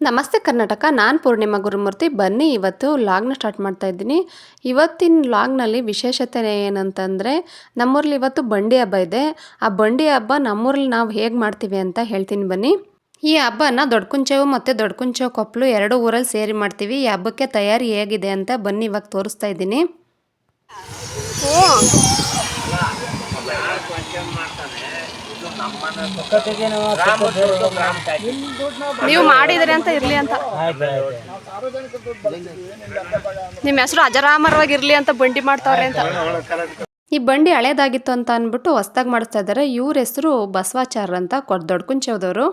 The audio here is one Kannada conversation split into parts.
ನಮಸ್ತೆ ಕರ್ನಾಟಕ, ನಾನು ಪೂರ್ಣಿಮಾ ಗುರುಮೂರ್ತಿ. ಬನ್ನಿ ಇವತ್ತು ಲಾಗ್ನ ಸ್ಟಾರ್ಟ್ ಮಾಡ್ತಾ ಇದ್ದೀನಿ. ಇವತ್ತಿನ ಲಾಗ್ನಲ್ಲಿ ವಿಶೇಷತೆ ಏನಂತಂದರೆ, ನಮ್ಮೂರಲ್ಲಿ ಇವತ್ತು ಬಂಡಿ ಹಬ್ಬ ಇದೆ. ಆ ಬಂಡಿ ಹಬ್ಬ ನಮ್ಮೂರಲ್ಲಿ ನಾವು ಹೇಗೆ ಮಾಡ್ತೀವಿ ಅಂತ ಹೇಳ್ತೀನಿ ಬನ್ನಿ. ಈ ಹಬ್ಬನ ದೊಡ್ಡಕುಂಚೆವು ಮತ್ತು ದೊಡ್ಡಕುಂಚೆವು ಕೊಪ್ಪಲು ಎರಡು ಊರಲ್ಲಿ ಸೇರಿ ಮಾಡ್ತೀವಿ. ಈ ಹಬ್ಬಕ್ಕೆ ತಯಾರಿ ಹೇಗಿದೆ ಅಂತ ಬನ್ನಿ ಇವಾಗ ತೋರಿಸ್ತಾ ಇದ್ದೀನಿ. ನೀವು ಮಾಡಿದ್ರಿ ಅಂತ ಇರ್ಲಿ ಅಂತ, ನಿಮ್ಮ ಹೆಸರು ಅಜರಾಮರವಾಗಿರ್ಲಿ ಅಂತ ಬಂಡಿ ಮಾಡ್ತಾವ್ರೆ ಅಂತ. ಈ ಬಂಡಿ ಹಳೇದಾಗಿತ್ತು ಅಂತ ಅಂದ್ಬಿಟ್ಟು ಹೊಸ್ದಾಗಿ ಮಾಡಿಸ್ತಾ ಇದ್ದಾರೆ. ಇವ್ರ ಹೆಸರು ಬಸವಾಚಾರ್ ಅಂತ, ದೊಡ್ಡಕುಂಚೆವದವರು.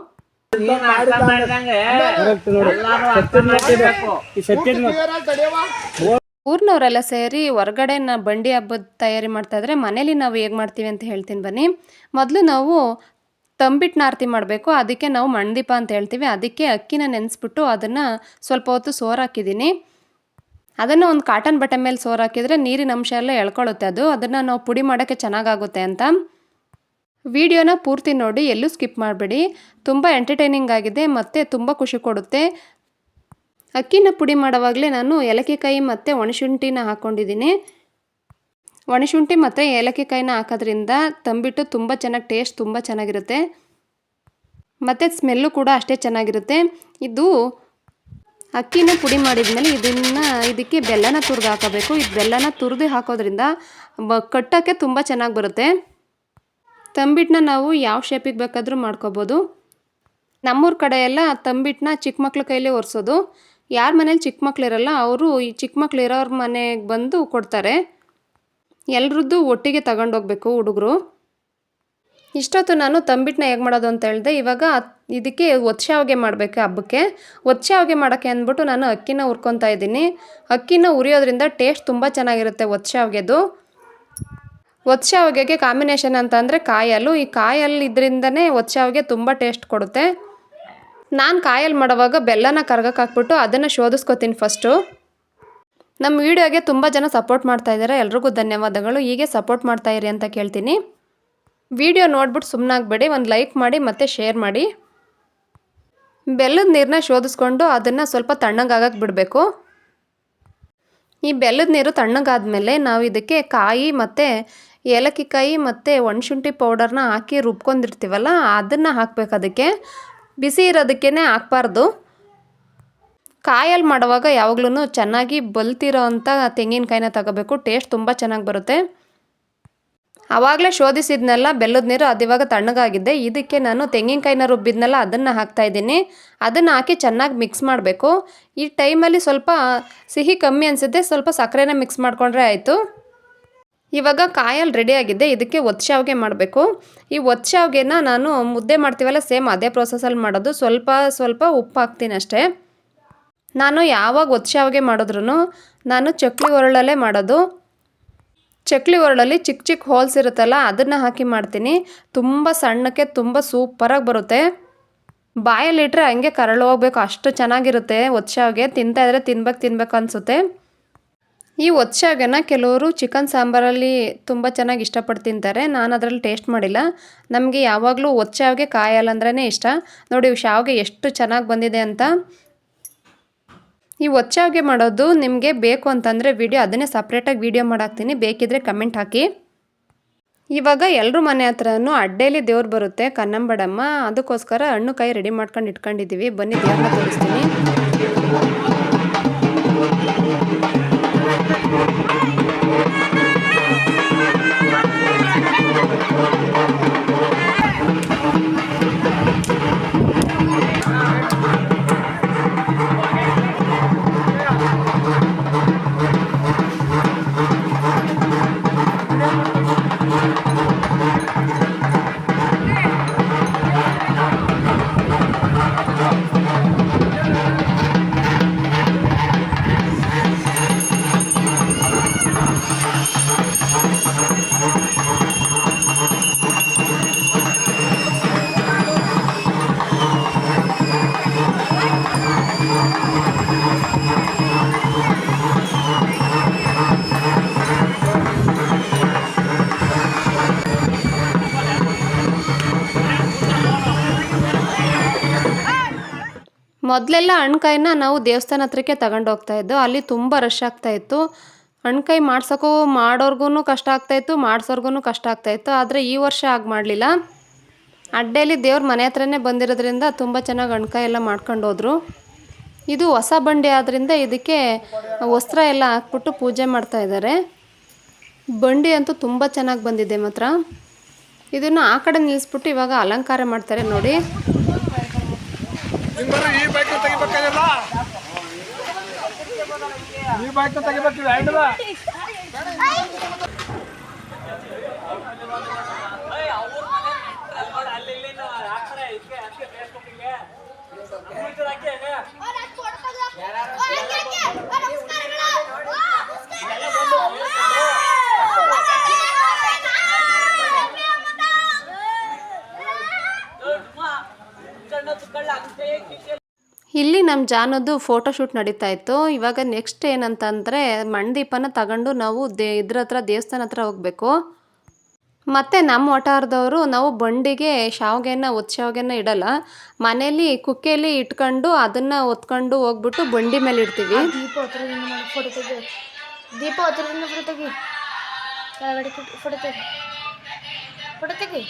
ಊರಿನವರೆಲ್ಲ ಸೇರಿ ಹೊರಗಡೆ ಬಂಡಿ ಹಬ್ಬದ ತಯಾರಿ ಮಾಡ್ತಾ ಇದ್ರೆ, ಮನೇಲಿ ನಾವು ಹೇಗೆ ಮಾಡ್ತೀವಿ ಅಂತ ಹೇಳ್ತೀನಿ ಬನ್ನಿ. ಮೊದಲು ನಾವು ತಂಬಿಟ್ಟು ಆರತಿ ಮಾಡಬೇಕು. ಅದಕ್ಕೆ ನಾವು ಮಣ್ದೀಪ ಅಂತ ಹೇಳ್ತೀವಿ. ಅದಕ್ಕೆ ಅಕ್ಕಿನ ನೆನೆಸ್ಬಿಟ್ಟು ಅದನ್ನು ಸ್ವಲ್ಪ ಹೊತ್ತು ಸೋರು ಹಾಕಿದ್ದೀನಿ. ಅದನ್ನು ಒಂದು ಕಾಟನ್ ಬಟ್ಟೆ ಮೇಲೆ ಸೋರು ಹಾಕಿದರೆ ನೀರಿನ ಅಂಶ ಎಲ್ಲ ಎಳ್ಕೊಳ್ಳುತ್ತೆ. ಅದನ್ನು ನಾವು ಪುಡಿ ಮಾಡೋಕ್ಕೆ ಚೆನ್ನಾಗಾಗುತ್ತೆ ಅಂತ. ವಿಡಿಯೋನ ಪೂರ್ತಿ ನೋಡಿ, ಎಲ್ಲೂ ಸ್ಕಿಪ್ ಮಾಡಬೇಡಿ. ತುಂಬ ಎಂಟರ್ಟೈನಿಂಗ್ ಆಗಿದೆ ಮತ್ತು ತುಂಬ ಖುಷಿ ಕೊಡುತ್ತೆ. ಅಕ್ಕಿನ ಪುಡಿ ಮಾಡೋವಾಗಲೇ ನಾನು ಏಲಕ್ಕಿಕಾಯಿ ಮತ್ತು ಒಣಶುಂಠಿನ ಹಾಕ್ಕೊಂಡಿದ್ದೀನಿ. ಒಣಶುಂಠಿ ಮತ್ತು ಏಲಕ್ಕಿಕಾಯಿನ ಹಾಕೋದ್ರಿಂದ ತಂಬಿಟ್ಟು ತುಂಬ ಚೆನ್ನಾಗಿ ಟೇಸ್ಟ್ ತುಂಬ ಚೆನ್ನಾಗಿರುತ್ತೆ ಮತ್ತು ಸ್ಮೆಲ್ಲು ಕೂಡ ಅಷ್ಟೇ ಚೆನ್ನಾಗಿರುತ್ತೆ. ಇದು ಅಕ್ಕಿನ ಪುಡಿ ಮಾಡಿದ್ಮೇಲೆ ಇದಕ್ಕೆ ಬೆಲ್ಲನ ತುರಿದು ಹಾಕೋಬೇಕು. ಇದು ಬೆಲ್ಲನ ತುರಿದು ಹಾಕೋದ್ರಿಂದ ಕಟ್ಟೋಕ್ಕೆ ತುಂಬ ಚೆನ್ನಾಗಿ ಬರುತ್ತೆ. ತಂಬಿಟ್ಟನ್ನ ನಾವು ಯಾವ ಶೇಪಿಗೆ ಬೇಕಾದರೂ ಮಾಡ್ಕೋಬೋದು. ನಮ್ಮೂರ ಕಡೆ ಎಲ್ಲ ತಂಬಿಟ್ಟನ್ನ ಚಿಕ್ಕ ಮಕ್ಳ ಕೈಲೇ ಒರೆಸೋದು. ಯಾರ ಮನೇಲಿ ಚಿಕ್ಕ ಮಕ್ಳಿರಲ್ಲ ಅವರು ಈ ಚಿಕ್ಕ ಮಕ್ಳು ಇರೋರ ಮನೆಗೆ ಬಂದು ಕೊಡ್ತಾರೆ. ಎಲ್ರದ್ದು ಒಟ್ಟಿಗೆ ತಗೊಂಡೋಗ್ಬೇಕು ಹುಡುಗರು. ಇಷ್ಟೊತ್ತು ನಾನು ತಂಬಿಟ್ಟನ್ನ ಹೇಗೆ ಮಾಡೋದು ಅಂತ ಹೇಳಿದೆ. ಇವಾಗ ಇದಕ್ಕೆ ಒತ್ಶಾವಿಗೆ ಮಾಡಬೇಕು ಹಬ್ಬಕ್ಕೆ. ಒತ್ಶಾವಿಗೆ ಮಾಡೋಕ್ಕೆ ಅಂದ್ಬಿಟ್ಟು ನಾನು ಅಕ್ಕಿನ ಹುರ್ಕೊತಾ ಇದ್ದೀನಿ. ಅಕ್ಕಿನ ಹುರಿಯೋದ್ರಿಂದ ಟೇಸ್ಟ್ ತುಂಬ ಚೆನ್ನಾಗಿರುತ್ತೆ ಒತ್ಶಾವಿಗೆದು. ಒತ್ಶಾವಿಗೆಗೆ ಕಾಂಬಿನೇಷನ್ ಅಂತ ಅಂದರೆ ಕಾಯಲ್ಲು. ಈ ಕಾಯಲ್ಲಿ ಇದರಿಂದನೇ ಒತ್ಶಾವಿಗೆ ತುಂಬ ಟೇಸ್ಟ್ ಕೊಡುತ್ತೆ. ನಾನು ಕಾಯಲ್ಲಿ ಮಾಡೋವಾಗ ಬೆಲ್ಲನ ಕರ್ಗಕ್ಕೆ ಹಾಕ್ಬಿಟ್ಟು ಅದನ್ನು ಶೋಧಿಸ್ಕೊತೀನಿ ಫಸ್ಟು. ನಮ್ಮ ವಿಡಿಯೋಗೆ ತುಂಬ ಜನ ಸಪೋರ್ಟ್ ಮಾಡ್ತಾಯಿದ್ದಾರೆ, ಎಲ್ರಿಗೂ ಧನ್ಯವಾದಗಳು. ಹೀಗೆ ಸಪೋರ್ಟ್ ಮಾಡ್ತಾಯಿರಿ ಅಂತ ಕೇಳ್ತೀನಿ. ವಿಡಿಯೋ ನೋಡ್ಬಿಟ್ಟು ಸುಮ್ಮನಾಗಬೇಡಿ, ಒಂದು ಲೈಕ್ ಮಾಡಿ ಮತ್ತು ಶೇರ್ ಮಾಡಿ. ಬೆಲ್ಲದ ನೀರನ್ನ ಶೋಧಿಸ್ಕೊಂಡು ಅದನ್ನು ಸ್ವಲ್ಪ ತಣ್ಣಗಾಗಕ್ಕೆ ಬಿಡಬೇಕು. ಈ ಬೆಲ್ಲದ ನೀರು ತಣ್ಣಗಾದ್ಮೇಲೆ ನಾವು ಇದಕ್ಕೆ ಕಾಯಿ ಮತ್ತು ಏಲಕ್ಕಿಕಾಯಿ ಮತ್ತು ಒಣಶುಂಠಿ ಪೌಡರ್ನ ಹಾಕಿ ರುಬ್ಕೊಂಡಿರ್ತೀವಲ್ಲ ಅದನ್ನು ಹಾಕಬೇಕು. ಅದಕ್ಕೆ ಬಿಸಿ ಇರೋದಕ್ಕೇ ಹಾಕ್ಬಾರ್ದು. ಕಾಯಲ್ಲಿ ಮಾಡುವಾಗ ಯಾವಾಗ್ಲೂ ಚೆನ್ನಾಗಿ ಬಲ್ತಿರೋ ಅಂಥ ತೆಂಗಿನಕಾಯಿನ ತಗೋಬೇಕು. ಟೇಸ್ಟ್ ತುಂಬ ಚೆನ್ನಾಗಿ ಬರುತ್ತೆ. ಆವಾಗಲೇ ಶೋಧಿಸಿದ್ನೆಲ್ಲ ಬೆಲ್ಲದ ನೀರು ಇವಾಗ ತಣ್ಣಗಾಗಿದೆ. ಇದಕ್ಕೆ ನಾನು ತೆಂಗಿನಕಾಯಿನ ರುಬ್ಬಿದ್ನೆಲ್ಲ ಅದನ್ನು ಹಾಕ್ತಾಯಿದ್ದೀನಿ. ಅದನ್ನು ಹಾಕಿ ಚೆನ್ನಾಗಿ ಮಿಕ್ಸ್ ಮಾಡಬೇಕು. ಈ ಟೈಮಲ್ಲಿ ಸ್ವಲ್ಪ ಸಿಹಿ ಕಮ್ಮಿ ಅನಿಸುತ್ತೆ, ಸ್ವಲ್ಪ ಸಕ್ಕರೆನ ಮಿಕ್ಸ್ ಮಾಡಿಕೊಂಡ್ರೆ ಆಯಿತು. ಇವಾಗ ಕಾಯಲ್ಲಿ ರೆಡಿಯಾಗಿದೆ. ಇದಕ್ಕೆ ಒತ್ಶಾವಿಗೆ ಮಾಡಬೇಕು. ಈ ಒತ್ಶಾವಿಗೆನ ನಾನು ಮುದ್ದೆ ಮಾಡ್ತೀವಲ್ಲ ಸೇಮ್ ಅದೇ ಪ್ರೊಸೆಸಲ್ಲಿ ಮಾಡೋದು. ಸ್ವಲ್ಪ ಉಪ್ಪು ಹಾಕ್ತೀನಿ ಅಷ್ಟೇ. ನಾನು ಯಾವಾಗ ಒತ್ಶಾವಿಗೆ ಮಾಡಿದ್ರೂ ನಾನು ಚಕ್ಲಿ ಒರಳಲ್ಲೇ ಮಾಡೋದು. ಚಕ್ಲಿ ಒರಳಲ್ಲಿ ಚಿಕ್ಕ ಚಿಕ್ಕ ಹೋಲ್ಸ್ ಇರುತ್ತಲ್ಲ ಅದನ್ನು ಹಾಕಿ ಮಾಡ್ತೀನಿ. ತುಂಬ ಸಣ್ಣಕ್ಕೆ ತುಂಬ ಸೂಪರಾಗಿ ಬರುತ್ತೆ. ಬಾಯಲ್ಲಿಟ್ಟರೆ ಹಂಗೆ ಕರಳು ಹೋಗ್ಬೇಕು, ಅಷ್ಟು ಚೆನ್ನಾಗಿರುತ್ತೆ ಒತ್ಶಾವಿಗೆ. ತಿಂತಾಯಿದ್ರೆ ತಿನ್ಬೇಕು ಅನಿಸುತ್ತೆ. ಈ ಒತ್ಶಾವಿಗೆನ ಕೆಲವರು ಚಿಕನ್ ಸಾಂಬಾರಲ್ಲಿ ತುಂಬ ಚೆನ್ನಾಗಿ ಇಷ್ಟಪಟ್ಟು ತಿಂತಾರೆ. ನಾನು ಅದರಲ್ಲಿ ಟೇಸ್ಟ್ ಮಾಡಿಲ್ಲ. ನಮಗೆ ಯಾವಾಗಲೂ ಒತ್ಶಾವಿಗೆ ಕಾಯಲ್ಲ ಅಂದ್ರೇ ಇಷ್ಟ. ನೋಡಿ ಶಾವಿಗೆ ಎಷ್ಟು ಚೆನ್ನಾಗಿ ಬಂದಿದೆ ಅಂತ. ಈ ಒತ್ಶಾವಿಗೆ ಮಾಡೋದು ನಿಮಗೆ ಬೇಕು ಅಂತಂದರೆ ವಿಡಿಯೋ ಅದನ್ನೇ ಸಪ್ರೇಟಾಗಿ ವಿಡಿಯೋ ಮಾಡಾಕ್ತೀನಿ, ಬೇಕಿದ್ದರೆ ಕಮೆಂಟ್ ಹಾಕಿ. ಇವಾಗ ಎಲ್ಲರೂ ಮನೆ ಹತ್ರನೂ ಅಡ್ಡೇಲಿ ದೇವ್ರು ಬರುತ್ತೆ, ಕನ್ನಂಬಡಮ್ಮ. ಅದಕ್ಕೋಸ್ಕರ ಹಣ್ಣು ಕಾಯಿ ರೆಡಿ ಮಾಡ್ಕೊಂಡು ಇಟ್ಕೊಂಡಿದ್ದೀವಿ. ಬನ್ನಿ ದೇವ್ರನ್ನ ತೋರಿಸ್ತೀನಿ. ಮೊದಲೆಲ್ಲ ಹಣ್ಕಾಯಿನ ನಾವು ದೇವಸ್ಥಾನ ಹತ್ರಕ್ಕೆ ತಗೊಂಡು ಹೋಗ್ತಾಯಿದ್ದೋ, ಅಲ್ಲಿ ತುಂಬ ರಶ್ ಆಗ್ತಾಯಿತ್ತು. ಹಣ್ಕಾಯಿ ಮಾಡ್ಸೋಕ್ಕೂ ಮಾಡೋರ್ಗು ಕಷ್ಟ ಆಗ್ತಾಯಿತ್ತು, ಮಾಡಿಸೋರ್ಗು ಕಷ್ಟ ಆಗ್ತಾಯಿತ್ತು. ಆದರೆ ಈ ವರ್ಷ ಹಾಗೆ ಮಾಡಲಿಲ್ಲ. ಅಡ್ಡೇಲಿ ದೇವ್ರ ಮನೆ ಹತ್ರನೇ ಬಂದಿರೋದ್ರಿಂದ ತುಂಬ ಚೆನ್ನಾಗಿ ಹಣ್ಕಾಯಿ ಎಲ್ಲ ಮಾಡ್ಕೊಂಡು ಹೋದ್ರು. ಇದು ಹೊಸ ಬಂಡಿ ಆದ್ದರಿಂದ ಇದಕ್ಕೆ ವಸ್ತ್ರ ಎಲ್ಲ ಹಾಕ್ಬಿಟ್ಟು ಪೂಜೆ ಮಾಡ್ತಾ ಇದ್ದಾರೆ. ಬಂಡಿ ಅಂತೂ ತುಂಬ ಚೆನ್ನಾಗಿ ಬಂದಿದೆ ಮಾತ್ರ. ಇದನ್ನು ಆ ಕಡೆ ನಿಲ್ಲಿಸ್ಬಿಟ್ಟು ಇವಾಗ ಅಲಂಕಾರ ಮಾಡ್ತಾರೆ ನೋಡಿ. ಇಲ್ಲಿ ನಮ್ಮ ಜಾನದ್ದು ಫೋಟೋಶೂಟ್ ನಡೀತಾ ಇತ್ತು. ಇವಾಗ ನೆಕ್ಸ್ಟ್ ಏನಂತಂದರೆ ಮಣ್ದೀಪನ ತಗೊಂಡು ನಾವು ಇದ್ರ ಹತ್ರ ದೇವಸ್ಥಾನ ಹತ್ರ ಹೋಗಬೇಕು. ಮತ್ತು ನಮ್ಮ ವಠಾರದವರು ನಾವು ಬಂಡಿಗೆ ಶಾವಿಗೆನ ಇಡಲ್ಲ, ಮನೇಲಿ ಕುಕ್ಕೆಯಲ್ಲಿ ಇಟ್ಕೊಂಡು ಅದನ್ನು ಹೊತ್ಕೊಂಡು ಹೋಗ್ಬಿಟ್ಟು ಬಂಡಿ ಮೇಲೆ ಇಡ್ತೀವಿ. ದೀಪ ಫೋಟೋ ತೆಗಿ.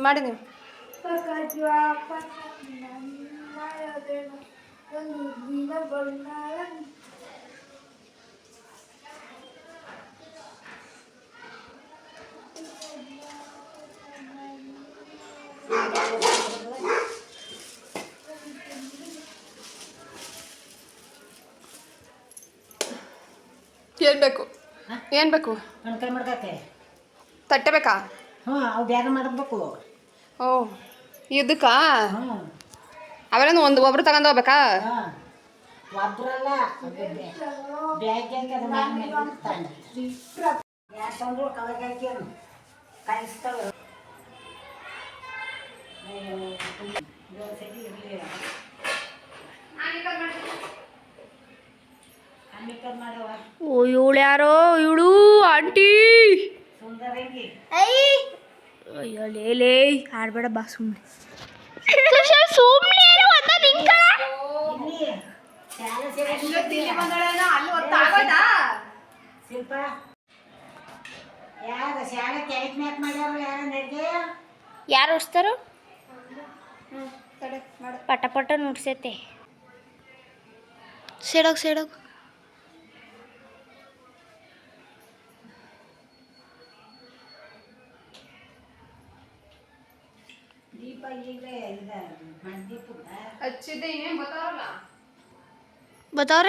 ಮಾಡಿ ನೀವು ಏನು ಬೇಕು ತಟ್ಟೆ ಬೇಕಾ? ಅವು ಬೇರೆ ಮಾಡಬೇಕು. ಓ ಇದಕ್ಕಾ? ಅವೆಲ್ಲ ಒಬ್ರು ತಗೊಂಡು ಹೋಗ್ಬೇಕಾ? ಒಬ್ರಲ್ಲ, ಕಾಯಿಸ್ತಾವೆ. ಓ ಇವಳು ಯಾರೋ, ಇವಳು ಆಂಟಿ. ಅಯ್ಯೋ ಲೇ ಆಡ್ಬೇಡ ಬಾ ಸುಮ್ಮನೆ. ಯಾರು ಉಡ್ಸ್ತಾರೋ ಪಟ ಪಟ ನುಡ್ಸೈತೆ. ಸೇಡೋಗ್ बताओ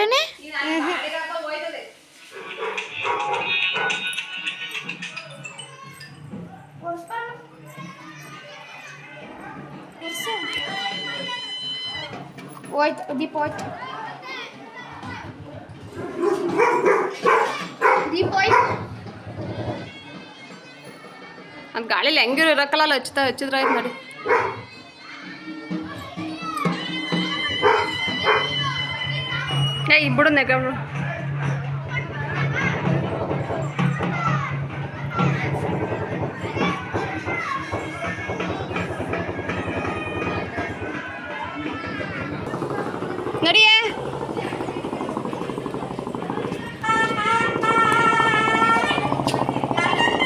दीप ಅದು ಗಾಳಿಲಿ ಹೆಂಗಿರು ಇರಕ್ಕಲ್ಲ, ಹಚ್ಚಿದ್ರೆ ಆಯ್ತು ನೋಡಿ. ಇಬ್ಬರು ನೆಗಗಳು ನಡಿಯೇ.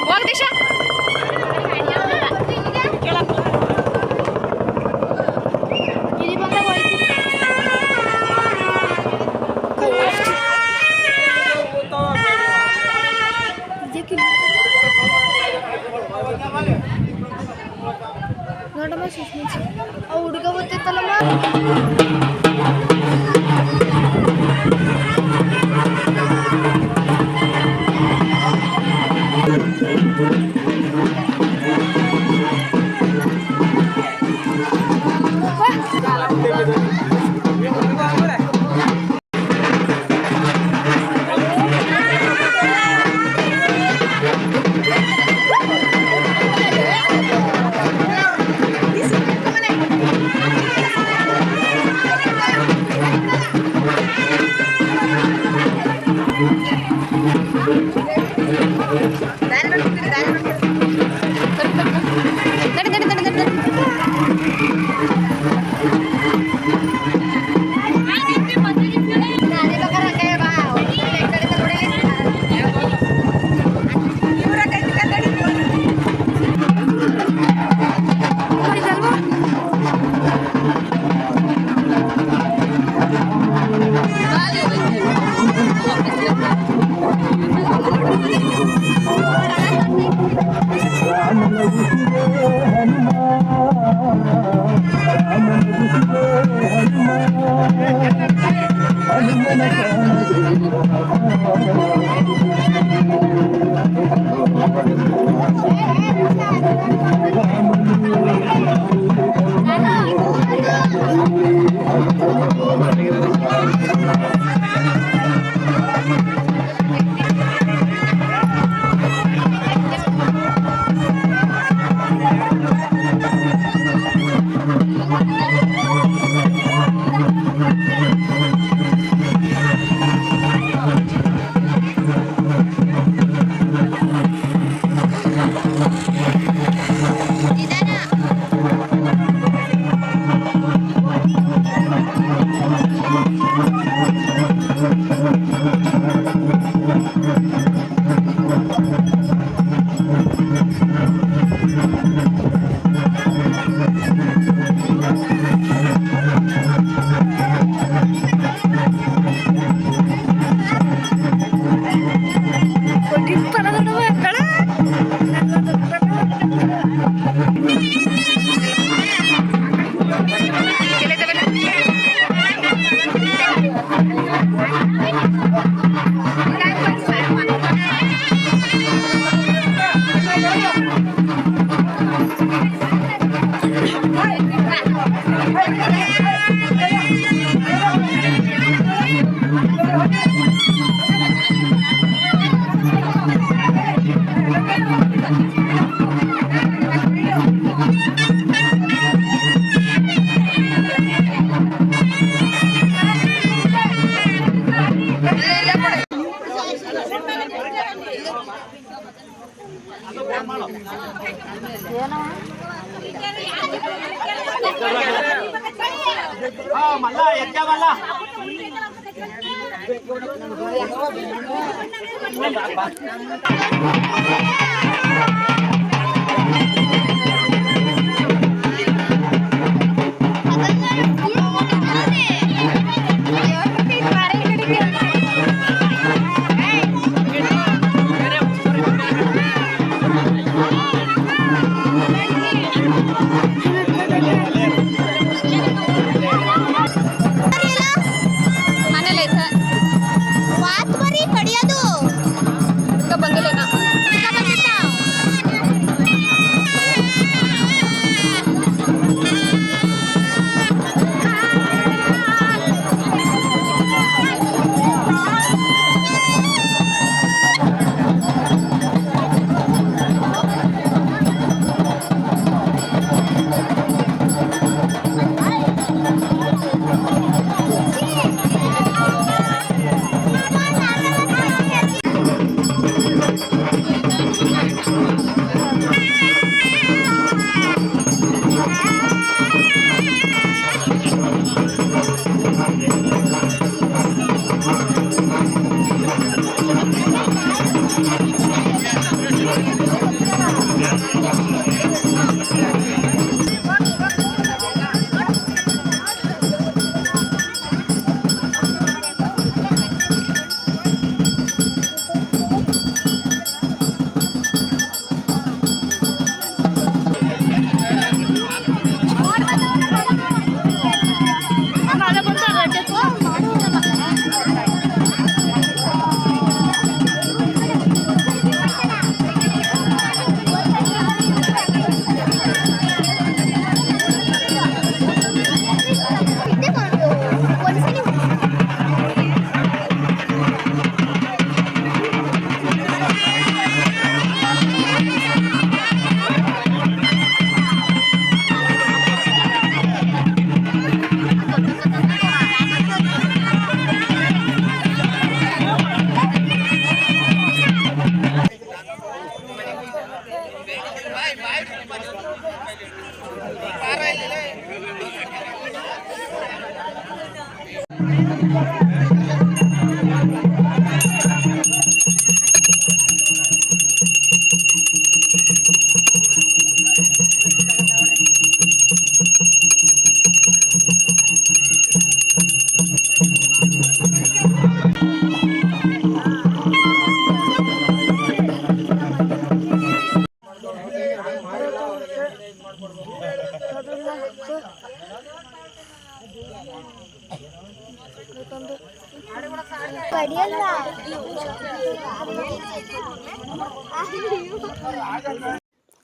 ಹೋಗ ದಿಶಾ. ನೋಡಮ್ಮ ಸುಷ್ಮಿಚಿ ಆ ಹುಡುಗ ಗೊತ್ತಿತ್ತಲ್ಲಮ್ಮ.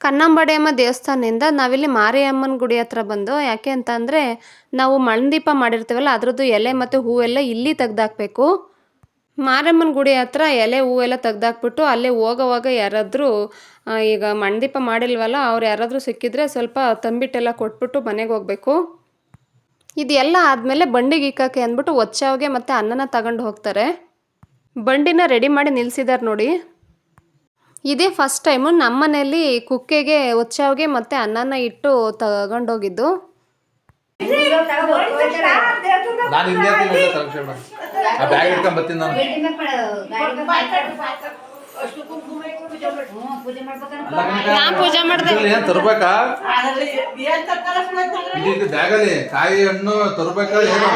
ಕನ್ನಂಬಾಡಿಯಮ್ಮ ದೇವಸ್ಥಾನದಿಂದ ನಾವಿಲ್ಲಿ ಮಾರಿಯಮ್ಮನ ಗುಡಿ ಹತ್ರ ಬಂದು, ಯಾಕೆ ಅಂತ ಅಂದರೆ ನಾವು ಮಣ್ದೀಪ ಮಾಡಿರ್ತೀವಲ್ಲ ಅದರದ್ದು ಎಲೆ ಮತ್ತು ಹೂವೆಲ್ಲ ಇಲ್ಲಿ ತೆಗ್ದಾಕಬೇಕು. ಮಾರಿಯಮ್ಮನ ಗುಡಿ ಹತ್ರ ಎಲೆ ಹೂವೆಲ್ಲ ತೆಗ್ದಾಕ್ಬಿಟ್ಟು ಅಲ್ಲೇ ಹೋಗೋವಾಗ ಯಾರಾದರೂ ಈಗ ಮಣ್ದೀಪ ಮಾಡಿಲ್ವಲ್ಲ ಅವ್ರು ಯಾರಾದರೂ ಸಿಕ್ಕಿದ್ರೆ ಸ್ವಲ್ಪ ತಂಬಿಟ್ಟೆಲ್ಲ ಕೊಟ್ಬಿಟ್ಟು ಮನೆಗೆ ಹೋಗಬೇಕು. ಇದೆಲ್ಲ ಆದಮೇಲೆ ಬಂಡಿಗೆ ಇಕ್ಕಕ್ಕೆ ಅಂದ್ಬಿಟ್ಟು ಒಚ್ಚಾವ್ಗೆ ಮತ್ತು ಅನ್ನನ ತಗೊಂಡು ಹೋಗ್ತಾರೆ. ಬಂಡಿನ ರೆಡಿ ಮಾಡಿ ನಿಲ್ಲಿಸಿದ್ದಾರೆ ನೋಡಿ. ಇದೇ ಫಸ್ಟ್ ಟೈಮು ನಮ್ಮ ಮನೆಯಲ್ಲಿ ಕುಕ್ಕೆಗೆ ಒಚ್ಚಾವ್ಗೆ ಮತ್ತು ಅನ್ನನ ಇಟ್ಟು ತಗೊಂಡೋಗಿದ್ದು. ನಾನು ಹಿಂಗೆ ಆ ಬ್ಯಾಗ್ ಇಟ್ಕೊಂಡ್ ಬರ್ತೀನಿ ನಾನು. ನಾನು ಪೂಜೆ ಮಾಡಿದೆ. ಏನ್ ತರ್ಬೇಕಾ ಇದು ಬ್ಯಾಗಲ್ಲಿ ಕಾಯಿ ಹಣ್ಣು ತರ್ಬೇಕಾ ಏನು?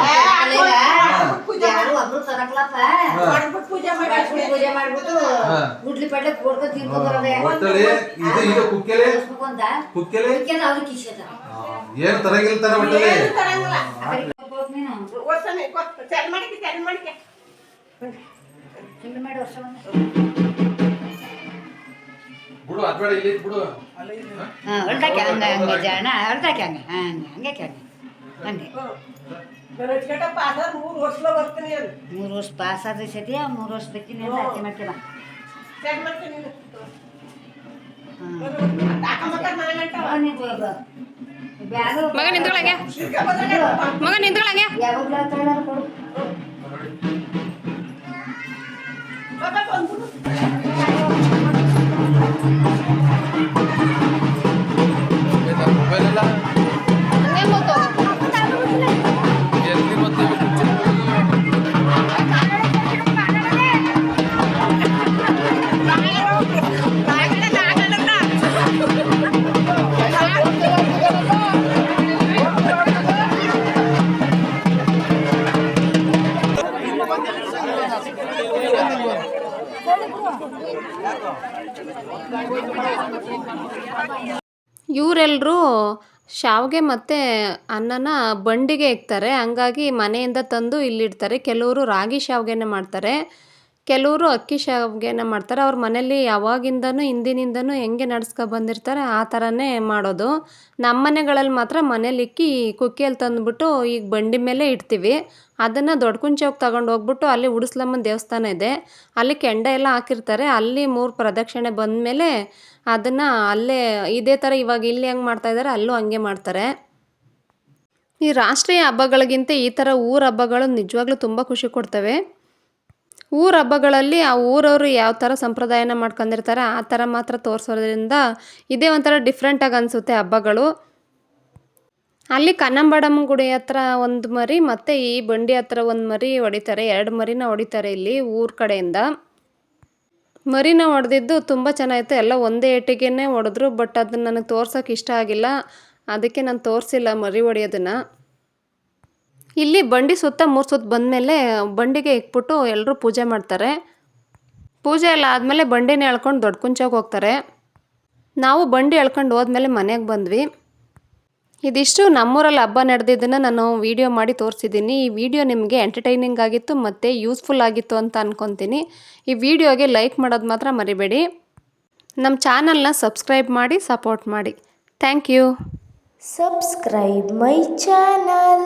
ಒಟ್ಟಲ್ಲಿ ಇದು ಇದು ಕುಕ್ಕೆಲೆ ಕುಕ್ಕೆಲೆ ಏನು ತರಂಗಿಲ್ಲ ತರ ಒಟ್ಟಲ್ಲಿ. ಬಿಡು ಅದ್ಬೇಡ ಇಲ್ಲಿ ಬಿಡು ಹೊಲ್ದಾಕೆ ಹಂಗೆ ಹಂಗೆ ಜಾಣ ಹೊಲ್ದಾಕೆ ಹಂಗೆ ಹಂಗೆ ಹಂಗೆ 3 ವರ್ಷ ಪಾಸ್ ಆದ ಸದ್ಯ 3 ವರ್ಷ ಬೇಕಿನ ಅಕ್ಕಿ ಮಾಡ್ತೀವ ಮಗ ನಿಂತ್ಕೊಳಗೆ ಮಗ ನಿಂತ್ಕೊಳಗೆ ಮೊಬೈಲ್ ಎಲ್ಲ ಹಂಗೆ ಗೊತ್ತು ಎಲ್ಲಿ ಮತ್ತೆ ಇವರೆಲ್ಲರೂ ಶಾವಿಗೆ ಮತ್ತು ಅನ್ನನ ಬಂಡಿಗೆ ಇಕ್ತಾರೆ, ಹಂಗಾಗಿ ಮನೆಯಿಂದ ತಂದು ಇಲ್ಲಿಡ್ತಾರೆ. ಕೆಲವರು ರಾಗಿ ಶಾವಿಗೆನ ಮಾಡ್ತಾರೆ, ಕೆಲವರು ಅಕ್ಕಿ ಶಾವಿಗೆನ ಮಾಡ್ತಾರೆ. ಅವ್ರ ಮನೇಲಿ ಯಾವಾಗಿಂದನೂ ಹಿಂದಿನಿಂದನೂ ಹೆಂಗೆ ನಡ್ಸ್ಕೊ ಬಂದಿರ್ತಾರೆ ಆ ಥರನೇ ಮಾಡೋದು. ನಮ್ಮ ಮನೆಗಳಲ್ಲಿ ಮಾತ್ರ ಮನೇಲಿ ಇಕ್ಕಿ ಕುಕ್ಕಿಯಲ್ಲಿ ತಂದುಬಿಟ್ಟು ಈಗ ಬಂಡಿ ಮೇಲೆ ಇಡ್ತೀವಿ. ಅದನ್ನು ದೊಡ್ಡಕುಂಚೋಗಿ ತಗೊಂಡು ಹೋಗ್ಬಿಟ್ಟು ಅಲ್ಲಿ ಉಡಿಸ್ಲಮ್ಮನ ದೇವಸ್ಥಾನ ಇದೆ, ಅಲ್ಲಿ ಕೆಂಡ ಎಲ್ಲ ಹಾಕಿರ್ತಾರೆ. ಅಲ್ಲಿ 3 ಪ್ರದಕ್ಷಿಣೆ ಬಂದಮೇಲೆ ಅದನ್ನು ಅಲ್ಲೇ ಇದೇ ಥರ ಇವಾಗ ಇಲ್ಲಿ ಹೆಂಗೆ ಮಾಡ್ತಾಯಿದ್ದಾರೆ ಅಲ್ಲೂ ಹಂಗೆ ಮಾಡ್ತಾರೆ. ಈ ರಾಷ್ಟ್ರೀಯ ಹಬ್ಬಗಳಿಗಿಂತ ಈ ಥರ ಊರ ಹಬ್ಬಗಳು ನಿಜವಾಗ್ಲೂ ತುಂಬ ಖುಷಿ ಕೊಡ್ತವೆ. ಊರ ಹಬ್ಬಗಳಲ್ಲಿ ಆ ಊರವರು ಯಾವ ಥರ ಸಂಪ್ರದಾಯನ ಮಾಡ್ಕೊಂಡಿರ್ತಾರೆ ಆ ಥರ ಮಾತ್ರ ತೋರಿಸೋದ್ರಿಂದ ಇದೇ ಒಂಥರ ಡಿಫ್ರೆಂಟಾಗಿ ಅನಿಸುತ್ತೆ ಹಬ್ಬಗಳು. ಅಲ್ಲಿ ಕನ್ನಂಬಾಡಮ್ಮ ಗುಡಿ ಹತ್ರ ಒಂದು ಮರಿ ಮತ್ತು ಈ ಬಂಡಿ ಹತ್ರ ಒಂದು ಮರಿ ಹೊಡಿತಾರೆ, 2 ಮರಿನ ಹೊಡಿತಾರೆ ಇಲ್ಲಿ ಊರ ಕಡೆಯಿಂದ. ಮರಿನ ಹೊಡೆದಿದ್ದು ತುಂಬ ಚೆನ್ನಾಗಿತ್ತು, ಎಲ್ಲ ಒಂದೇ ಏಟಿಗೆ ಹೊಡೆದ್ರು. ಬಟ್ ಅದನ್ನು ನನಗೆ ತೋರ್ಸೋಕೆ ಇಷ್ಟ ಆಗಿಲ್ಲ, ಅದಕ್ಕೆ ನಾನು ತೋರಿಸಿಲ್ಲ ಮರಿ ಹೊಡೆಯೋದನ್ನು. ಇಲ್ಲಿ ಬಂಡಿ ಸುತ್ತ 3 ಸುತ್ತು ಬಂದಮೇಲೆ ಬಂಡಿಗೆ ಇಕ್ಬಿಟ್ಟು ಎಲ್ಲರೂ ಪೂಜೆ ಮಾಡ್ತಾರೆ. ಪೂಜೆ ಎಲ್ಲ ಆದಮೇಲೆ ಬಂಡಿನ ಎಳ್ಕೊಂಡು ದೊಡ್ಡ ಕುಂಚೋಗಿ ಹೋಗ್ತಾರೆ. ನಾವು ಬಂಡಿ ಎಳ್ಕೊಂಡು ಹೋದ್ಮೇಲೆ ಮನೆಗೆ ಬಂದ್ವಿ. ಇದಿಷ್ಟು ನಮ್ಮೂರಲ್ಲಿ ಹಬ್ಬ ನಡೆದಿದ್ದನ್ನು ನಾನು ವಿಡಿಯೋ ಮಾಡಿ ತೋರಿಸಿದ್ದೀನಿ. ಈ ವಿಡಿಯೋ ನಿಮಗೆ ಎಂಟರ್ಟೈನಿಂಗ್ ಆಗಿತ್ತು ಮತ್ತು ಯೂಸ್ಫುಲ್ ಆಗಿತ್ತು ಅಂತ ಅಂದ್ಕೊತೀನಿ. ಈ ವಿಡಿಯೋಗೆ ಲೈಕ್ ಮಾಡೋದು ಮಾತ್ರ ಮರಿಬೇಡಿ. ನಮ್ಮ ಚಾನಲ್ನ ಸಬ್ಸ್ಕ್ರೈಬ್ ಮಾಡಿ ಸಪೋರ್ಟ್ ಮಾಡಿ. Thank you. Subscribe my channel.